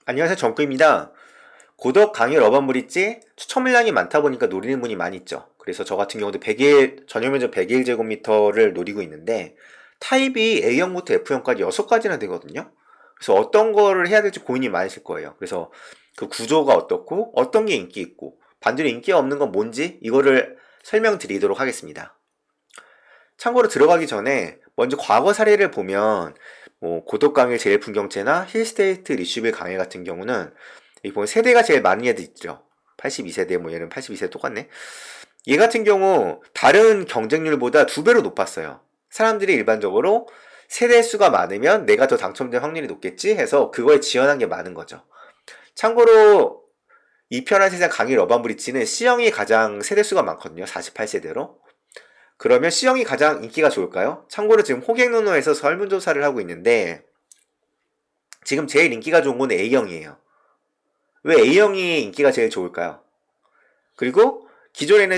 안녕하세요, 정구입니다. 고덕 강일 어반 브릿지 추천물량이 많다 보니까 노리는 분이 많이 있죠. 그래서 저 같은 경우도 100일, 전용 면적 101제곱미터를 노리고 있는데 타입이 A형부터 F형까지 6가지나 되거든요. 그래서 어떤 거를 해야 될지 고민이 많으실 거예요. 그래서 그 구조가 어떻고 어떤 게 인기 있고 반대로 인기가 없는 건 뭔지 이거를 설명드리도록 하겠습니다. 참고로 들어가기 전에 먼저 과거 사례를 보면 뭐 고덕강일 제일풍경채나 힐스테이트 리슈빌 강일 같은 경우는 여기 보면 세대가 제일 많은 애들 있죠. 82세대 뭐 얘는 82세대 똑같네. 얘 같은 경우 다른 경쟁률보다 2배로 높았어요. 사람들이 일반적으로 세대 수가 많으면 내가 더 당첨될 확률이 높겠지 해서 그거에 지원한 게 많은 거죠. 참고로 이 편한 세상 강일 어반 브릿지는 C형이 가장 세대 수가 많거든요. 48세대로. 그러면 C형이 가장 인기가 좋을까요? 참고로 지금 호갱노노에서 설문조사를 하고 있는데 지금 제일 인기가 좋은 건 A형이에요. 왜 A형이 인기가 제일 좋을까요? 그리고 기존에는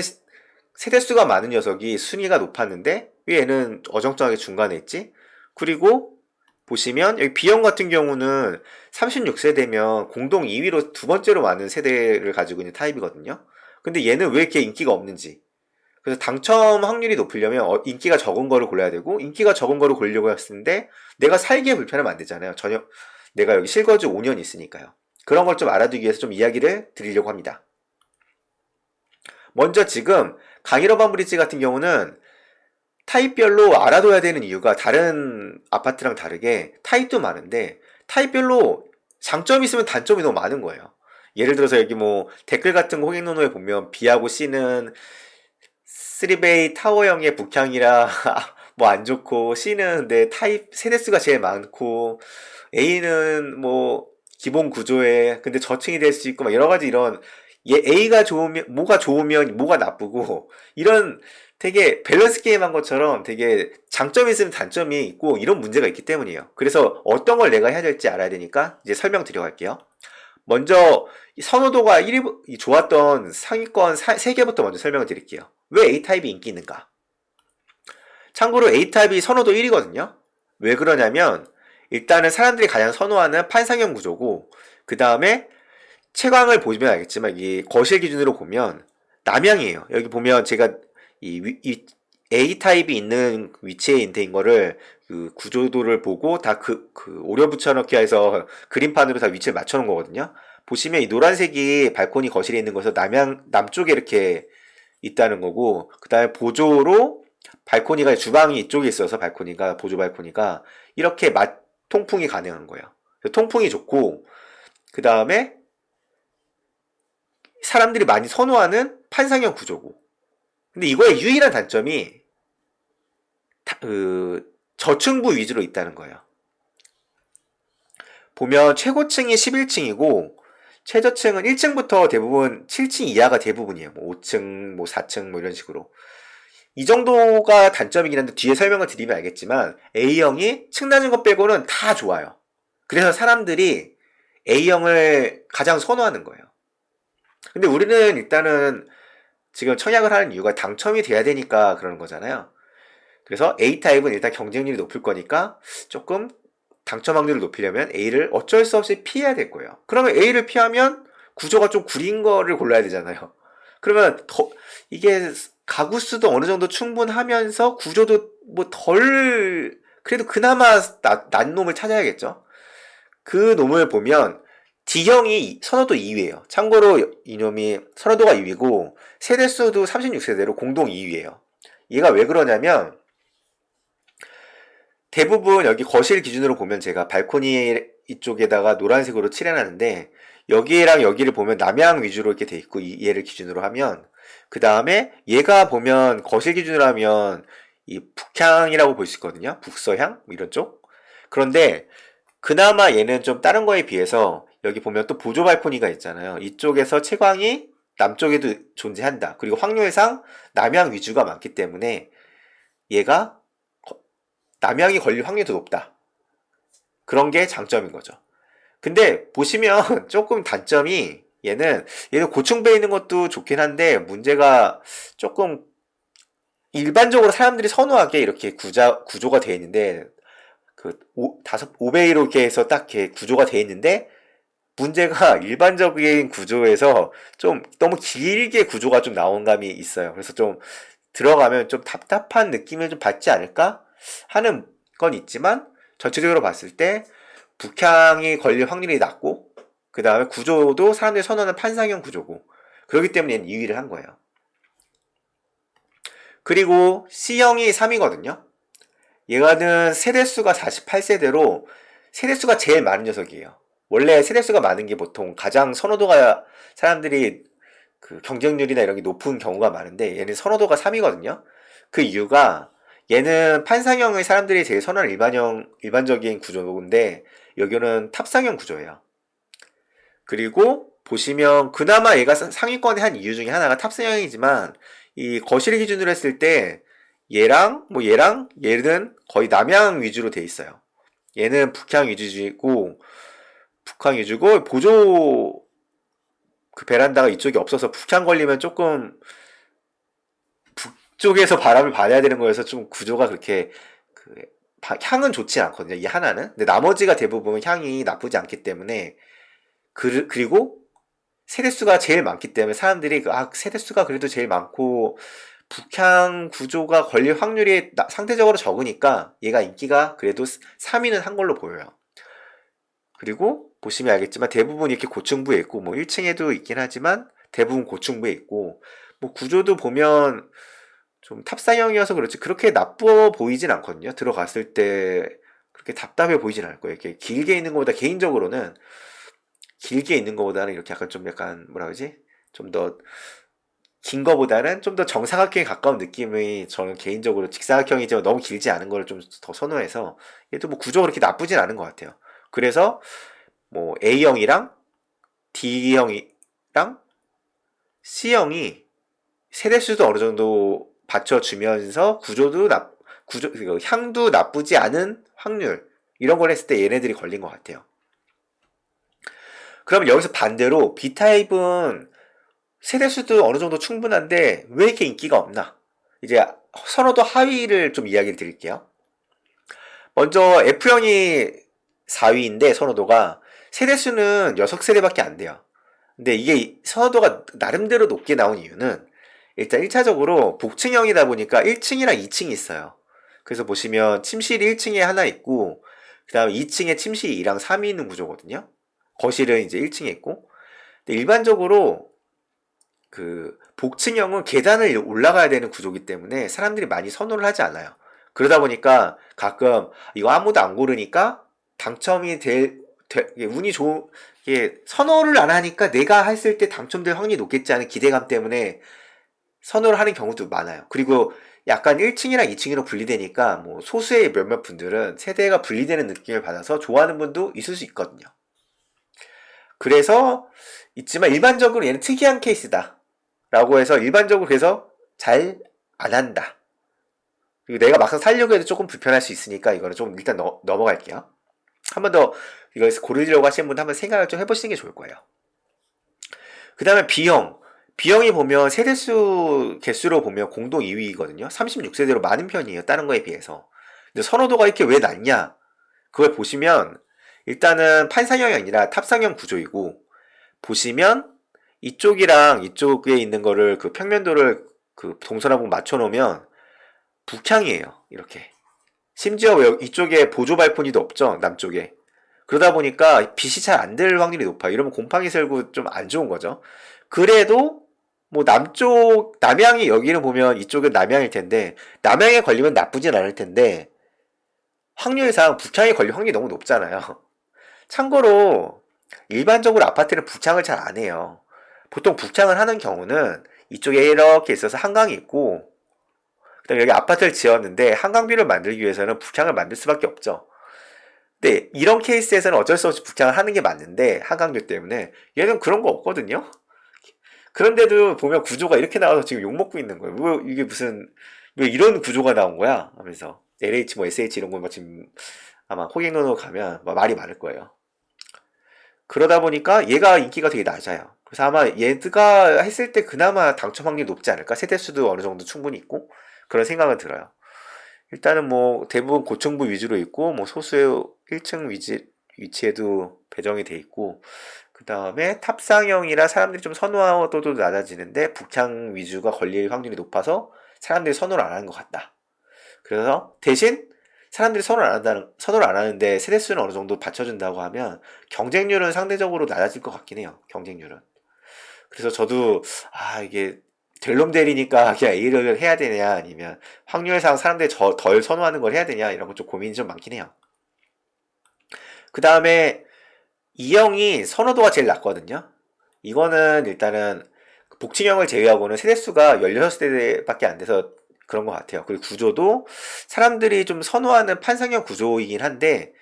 세대수가 많은 녀석이 순위가 높았는데 왜 얘는 어정쩡하게 중간에 있지? 그리고 보시면 여기 B형 같은 경우는 36세대면 공동 2위로 두 번째로 많은 세대를 가지고 있는 타입이거든요. 근데 얘는 왜 이렇게 인기가 없는지. 그래서 당첨 확률이 높으려면 인기가 적은 거를 골라야 되고 인기가 적은 거를 고르려고 했는데 내가 살기에 불편하면 안 되잖아요. 전혀 내가 여기 실거주 5년 있으니까요. 그런 걸 좀 알아두기 위해서 좀 이야기를 드리려고 합니다. 먼저 지금 강일어반 브릿지 같은 경우는 타입별로 알아둬야 되는 이유가 다른 아파트랑 다르게 타입도 많은데 타입별로 장점이 있으면 단점이 너무 많은 거예요. 예를 들어서 여기 뭐 댓글 같은 거 호갱노노에 보면 B하고 C는 3베이 타워형의 북향이라 뭐 안 좋고 C는 근데 타입 세대수가 제일 많고 A는 뭐 기본 구조에 근데 저층이 될 수 있고 막 여러 가지 이런 A가 좋으면 뭐가 나쁘고 이런 되게 밸런스 게임 한 것처럼 되게 장점이 있으면 단점이 있고 이런 문제가 있기 때문이에요. 그래서 어떤 걸 내가 해야 될지 알아야 되니까 이제 설명드려 갈게요. 먼저 선호도가 1위 좋았던 상위권 3개부터 먼저 설명을 드릴게요. 왜 A타입이 인기 있는가? 참고로 A타입이 선호도 1위거든요. 왜 그러냐면 일단은 사람들이 가장 선호하는 판상형 구조고 그 다음에 채광을 보시면 알겠지만 이 거실 기준으로 보면 남향이에요. 여기 보면 제가 이 A타입이 있는 위치에 있는 거를 그 구조도를 보고 다 오려 붙여넣기 해서 그림판으로 다 위치를 맞춰놓은 거거든요. 보시면 이 노란색이 발코니 거실에 있는 것에서 남쪽에 이렇게 있다는 거고, 그 다음에 보조로 발코니가 주방이 이쪽에 있어서 발코니가, 보조 발코니가 이렇게 통풍이 가능한 거예요. 통풍이 좋고, 그 다음에 사람들이 많이 선호하는 판상형 구조고. 근데 이거의 유일한 단점이 저층부 위주로 있다는 거예요. 보면 최고층이 11층이고 최저층은 1층부터 대부분 7층 이하가 대부분이에요. 뭐 5층, 뭐 4층 뭐 이런 식으로. 이 정도가 단점이긴 한데 뒤에 설명을 드리면 알겠지만 A형이 층 낮은 것 빼고는 다 좋아요. 그래서 사람들이 A형을 가장 선호하는 거예요. 근데 우리는 일단은 지금 청약을 하는 이유가 당첨이 돼야 되니까 그러는 거잖아요. 그래서 A타입은 일단 경쟁률이 높을 거니까 조금 당첨 확률을 높이려면 A를 어쩔 수 없이 피해야 될 거예요. 그러면 A를 피하면 구조가 좀 구린 거를 골라야 되잖아요. 그러면 이게 가구 수도 어느 정도 충분하면서 구조도 뭐 그래도 그나마 난 놈을 찾아야겠죠. 그 놈을 보면 D형이 선호도 2위예요. 참고로 이놈이 선호도가 2위고 세대수도 36세대로 공동 2위예요. 얘가 왜 그러냐면 대부분 여기 거실 기준으로 보면 제가 발코니 이쪽에다가 노란색으로 칠해놨는데 여기랑 여기를 보면 남향 위주로 이렇게 돼 있고 얘를 기준으로 하면 그 다음에 얘가 보면 거실 기준으로 하면 이 북향이라고 볼 수 있거든요. 북서향 이런 쪽. 그런데 그나마 얘는 좀 다른 거에 비해서 여기 보면 또 보조 발코니가 있잖아요. 이쪽에서 채광이 남쪽에도 존재한다. 그리고 확률상 남향 위주가 많기 때문에 얘가 남향이 걸릴 확률이 더 높다. 그런 게 장점인 거죠. 근데 보시면 조금 단점이 얘는 고층배에 있는 것도 좋긴 한데 문제가 조금 일반적으로 사람들이 선호하게 이렇게 구조가 되어 있는데 그 5배로 이렇게 해서 딱 이렇게 구조가 되어 있는데 문제가 일반적인 구조에서 좀 너무 길게 구조가 좀 나온 감이 있어요. 그래서 좀 들어가면 좀 답답한 느낌을 좀 받지 않을까 하는 건 있지만, 전체적으로 봤을 때 북향이 걸릴 확률이 낮고, 그 다음에 구조도 사람들이 선호하는 판상형 구조고, 그렇기 때문에 얘는 2위를 한 거예요. 그리고 C형이 3위거든요. 얘가는 세대수가 48세대로 세대수가 제일 많은 녀석이에요. 원래 세대수가 많은 게 보통 가장 선호도가, 사람들이 그 경쟁률이나 이런 게 높은 경우가 많은데, 얘는 선호도가 3위거든요. 그 이유가, 얘는 판상형을 사람들이 제일 선호하는 일반적인 구조인데, 여기는 탑상형 구조예요. 그리고 보시면 그나마 얘가 상위권에 한 이유 중에 하나가 탑승형이지만, 이 거실 기준으로 했을 때 얘는 거의 남향 위주로 돼 있어요. 얘는 북향 위주고 보조 그 베란다가 이쪽에 없어서 북향 걸리면 조금 북쪽에서 바람을 받아야 되는 거여서 좀 구조가 그렇게 그 향은 좋지 않거든요. 이 하나는. 근데 나머지가 대부분 향이 나쁘지 않기 때문에, 그리고 세대수가 제일 많기 때문에 사람들이 세대수가 그래도 제일 많고 북향 구조가 걸릴 확률이 상대적으로 적으니까 얘가 인기가 그래도 3위는 한 걸로 보여요. 그리고 보시면 알겠지만 대부분 이렇게 고층부에 있고, 뭐 1층에도 있긴 하지만 대부분 고층부에 있고, 뭐 구조도 보면 좀 탑사형이어서 그렇지 그렇게 나빠 보이진 않거든요. 들어갔을 때 그렇게 답답해 보이진 않을 거예요. 이렇게 길게 있는 것보다, 개인적으로는 길게 있는 것보다는 이렇게 약간 뭐라 그러지? 좀 더 긴 거보다는 좀 더 정사각형에 가까운 느낌이, 저는 개인적으로 직사각형이지만 너무 길지 않은 걸 좀 더 선호해서, 얘도 뭐 구조가 그렇게 나쁘진 않은 것 같아요. 그래서 뭐 A형이랑 D형이랑 C형이 세대수도 어느 정도 받쳐주면서 향도 나쁘지 않은 확률, 이런 걸 했을 때 얘네들이 걸린 것 같아요. 그러면 여기서 반대로 B타입은 세대수도 어느 정도 충분한데 왜 이렇게 인기가 없나? 이제 선호도 하위를 좀 이야기를 드릴게요. 먼저 F형이 4위인데, 선호도가 세대수는 6세대밖에 안 돼요. 근데 이게 선호도가 나름대로 높게 나온 이유는, 일단 1차적으로 복층형이다 보니까 1층이랑 2층이 있어요. 그래서 보시면 침실이 1층에 하나 있고, 그 다음에 2층에 침실이 2랑 3이 있는 구조거든요. 거실은 이제 1층에 있고. 근데 일반적으로 그 복층형은 계단을 올라가야 되는 구조기 때문에 사람들이 많이 선호를 하지 않아요. 그러다 보니까 가끔 이거 아무도 안 고르니까 당첨이 운이 좋은, 이게 선호를 안 하니까 내가 했을 때 당첨될 확률이 높겠지 하는 기대감 때문에 선호를 하는 경우도 많아요. 그리고 약간 1층이랑 2층으로 분리되니까 뭐 소수의 몇몇 분들은 세대가 분리되는 느낌을 받아서 좋아하는 분도 있을 수 있거든요. 그래서 있지만 일반적으로 얘는 특이한 케이스다 라고 해서, 일반적으로 그래서 잘 안 한다. 그리고 내가 막상 살려고 해도 조금 불편할 수 있으니까 이거는 좀 일단 넘어갈게요. 한 번 더 이걸 고르려고 하시는 분 한번 생각을 좀 해보시는 게 좋을 거예요. 그 다음에 B형. B형이 보면 세대수 개수로 보면 공동 2위거든요. 36세대로 많은 편이에요. 다른 거에 비해서. 근데 선호도가 이렇게 왜 낮냐? 그걸 보시면 일단은 판상형이 아니라 탑상형 구조이고, 보시면 이쪽이랑 이쪽에 있는 거를 그 평면도를 그 동서남북 맞춰놓으면 북향이에요. 이렇게. 심지어 이쪽에 보조 발코니도 없죠. 남쪽에. 그러다 보니까 빛이 잘 안 들 확률이 높아요. 이러면 곰팡이 슬고 좀 안 좋은 거죠. 그래도 뭐 남향이, 여기는 보면 이쪽은 남향일 텐데 남향에 걸리면 나쁘진 않을 텐데 확률상 북향에 걸릴 확률이 너무 높잖아요. 참고로 일반적으로 아파트는 북향을 잘 안 해요. 보통 북향을 하는 경우는 이쪽에 이렇게 있어서 한강이 있고, 그다음에 여기 아파트를 지었는데 한강뷰를 만들기 위해서는 북향을 만들 수밖에 없죠. 근데 이런 케이스에서는 어쩔 수 없이 북향을 하는 게 맞는데, 한강뷰 때문에 얘는 그런 거 없거든요. 그런데도 보면 구조가 이렇게 나와서 지금 욕먹고 있는 거예요. 이게 무슨, 왜 이런 구조가 나온 거야? 하면서 LH 뭐 SH 이런 거 지금 아마 호갱노노 가면 말이 많을 거예요. 그러다 보니까 얘가 인기가 되게 낮아요. 그래서 아마 얘가 했을 때 그나마 당첨 확률이 높지 않을까? 세대수도 어느 정도 충분히 있고, 그런 생각은 들어요. 일단은 뭐 대부분 고층부 위주로 있고, 뭐 소수의 1층 위치에도 배정이 돼 있고, 그 다음에 탑상형이라 사람들이 좀 선호도도 낮아지는데 북향 위주가 걸릴 확률이 높아서 사람들이 선호를 안 하는 것 같다. 그래서 대신 사람들이 선호를 안 하는데 세대수는 어느 정도 받쳐준다고 하면 경쟁률은 상대적으로 낮아질 것 같긴 해요. 경쟁률은. 그래서 저도 이게 될 놈 대리니까 그냥 A를 해야 되냐 아니면 확률상 사람들이 덜 선호하는 걸 해야 되냐 이런 거 좀 고민이 좀 많긴 해요. 그 다음에 E형이 선호도가 제일 낮거든요. 이거는 일단은 복층형을 제외하고는 세대수가 16세대밖에 안 돼서 그런 것 같아요. 그리고 구조도 사람들이 좀 선호하는 판상형 구조이긴 한데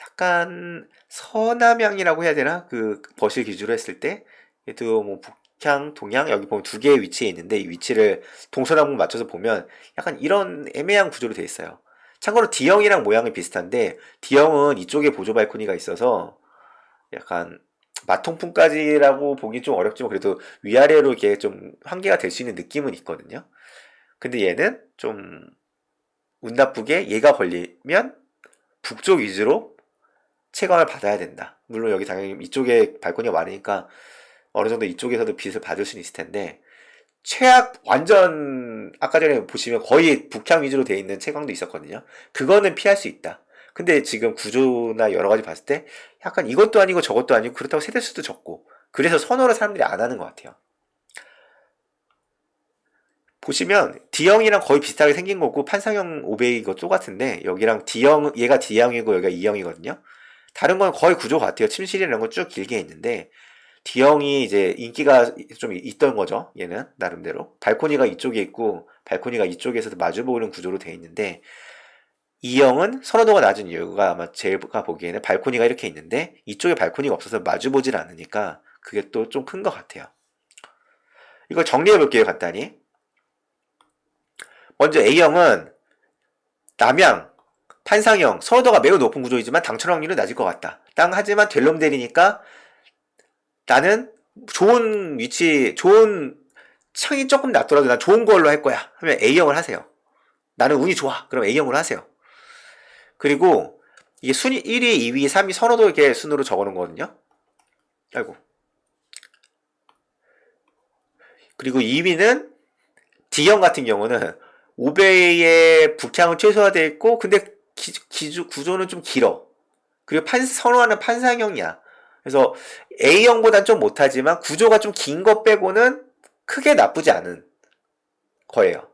약간 서남향이라고 해야 되나? 그 거실 기준으로 했을 때 얘도 뭐 북향, 동향 여기 보면 두 개의 위치에 있는데 이 위치를 동서남북 맞춰서 보면 약간 이런 애매한 구조로 돼 있어요. 참고로 D형이랑 모양이 비슷한데 D형은 이쪽에 보조 발코니가 있어서 약간 마통풍까지라고 보기 좀 어렵지만 그래도 위아래로 이렇게 좀 환기가 될 수 있는 느낌은 있거든요. 근데 얘는 좀 운 나쁘게 얘가 걸리면 북쪽 위주로 채광을 받아야 된다. 물론 여기 당연히 이쪽에 발코니가 많으니까 어느 정도 이쪽에서도 빛을 받을 수는 있을 텐데 최악 완전 아까 전에 보시면 거의 북향 위주로 돼 있는 채광도 있었거든요. 그거는 피할 수 있다. 근데 지금 구조나 여러 가지 봤을 때 약간 이것도 아니고 저것도 아니고 그렇다고 세대수도 적고 그래서 선호를 사람들이 안 하는 것 같아요. 보시면 D형이랑 거의 비슷하게 생긴 거고 판상형 500 이거 똑같은데 여기랑 D형 얘가 D형이고 여기가 E형이거든요. 다른 건 거의 구조 같아요. 침실이라는 건 쭉 길게 있는데 D형이 이제 인기가 좀 있던 거죠. 얘는 나름대로 발코니가 이쪽에 있고 발코니가 이쪽에서도 마주보는 구조로 되어 있는데 E형은 선호도가 낮은 이유가 아마 제가 보기에는 발코니가 이렇게 있는데 이쪽에 발코니가 없어서 마주보질 않으니까 그게 또 좀 큰 것 같아요. 이걸 정리해 볼게요. 간단히. 먼저 A형은 남향, 판상형, 선호도가 매우 높은 구조이지만 당첨 확률은 낮을 것 같다. 하지만 델롬 대리니까 나는 좋은 위치, 좋은 창이 조금 낮더라도 난 좋은 걸로 할 거야. 하면 A형을 하세요. 나는 운이 좋아. 그럼 A형으로 하세요. 그리고 이게 순위 1위, 2위, 3위 선호도 이렇게 순으로 적어 놓은 거거든요. 아이고. 그리고 2위는 D형 같은 경우는 5배의 북향은 최소화되어 있고 근데 구조는 좀 길어. 그리고 선호하는 판상형이야. 그래서 A형보단 좀 못하지만 구조가 좀 긴 거 빼고는 크게 나쁘지 않은 거예요.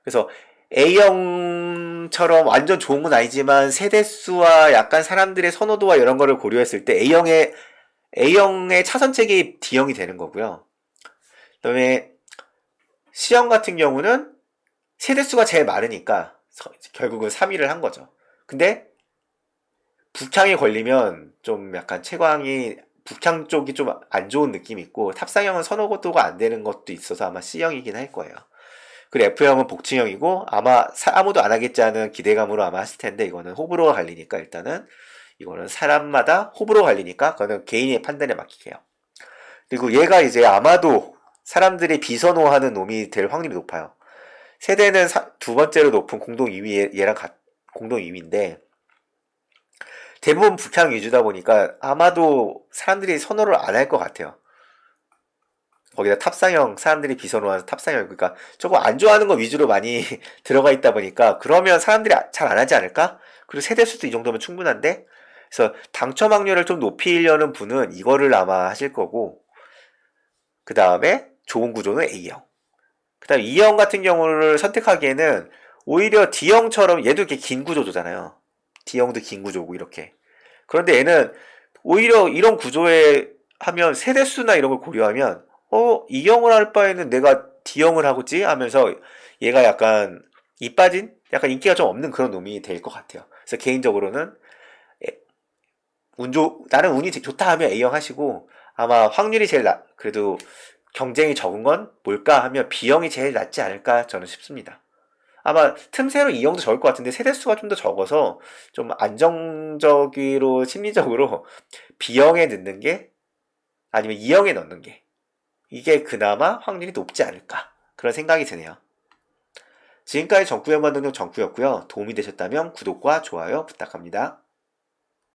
그래서 A형처럼 완전 좋은 건 아니지만 세대수와 약간 사람들의 선호도와 이런 거를 고려했을 때 A형의 차선책이 D형이 되는 거고요. 그 다음에 C형 같은 경우는 세대수가 제일 많으니까 결국은 3위를 한 거죠. 근데 북향에 걸리면 좀 약간 채광이 북향 쪽이 좀 안 좋은 느낌이 있고 탑상형은 선호도가 안 되는 것도 있어서 아마 C형이긴 할 거예요. 그리고 F형은 복층형이고 아마 아무도 안 하겠지 하는 기대감으로 아마 하실 텐데 이거는 호불호가 갈리니까 일단은 이거는 사람마다 호불호 갈리니까 그거는 개인의 판단에 맡기게요. 그리고 얘가 이제 아마도 사람들이 비선호하는 놈이 될 확률이 높아요. 세대는 두 번째로 높은 공동 2위 얘랑 공동 2위인데 대부분 북향 위주다 보니까 아마도 사람들이 선호를 안 할 것 같아요. 거기다 탑상형 사람들이 비선호하는 탑상형 그러니까 조금 안 좋아하는 거 위주로 많이 들어가 있다 보니까 그러면 사람들이 잘 안 하지 않을까? 그리고 세대수도 이 정도면 충분한데 그래서 당첨 확률을 좀 높이려는 분은 이거를 아마 하실 거고 그 다음에 좋은 구조는 A형 그 다음 E형 같은 경우를 선택하기에는 오히려 D형처럼 얘도 이렇게 긴 구조잖아요. D형도 긴 구조고 이렇게 그런데 얘는 오히려 이런 구조에 하면 세대수나 이런 걸 고려하면 E형을 할 바에는 내가 D형을 하고지 하면서 얘가 약간 이 빠진 약간 인기가 좀 없는 그런 놈이 될 것 같아요. 그래서 개인적으로는 나는 운이 좋다 하면 A형 하시고 아마 확률이 제일 그래도 경쟁이 적은 건 뭘까 하면 B형이 제일 낫지 않을까 저는 싶습니다. 아마 틈새로 E형도 적을 것 같은데 세대수가 좀 더 적어서 좀 안정적으로 심리적으로 B형에 넣는 게 아니면 E형에 넣는 게 이게 그나마 확률이 높지 않을까 그런 생각이 드네요. 지금까지 정구형 만능용 정구였고요. 도움이 되셨다면 구독과 좋아요 부탁합니다.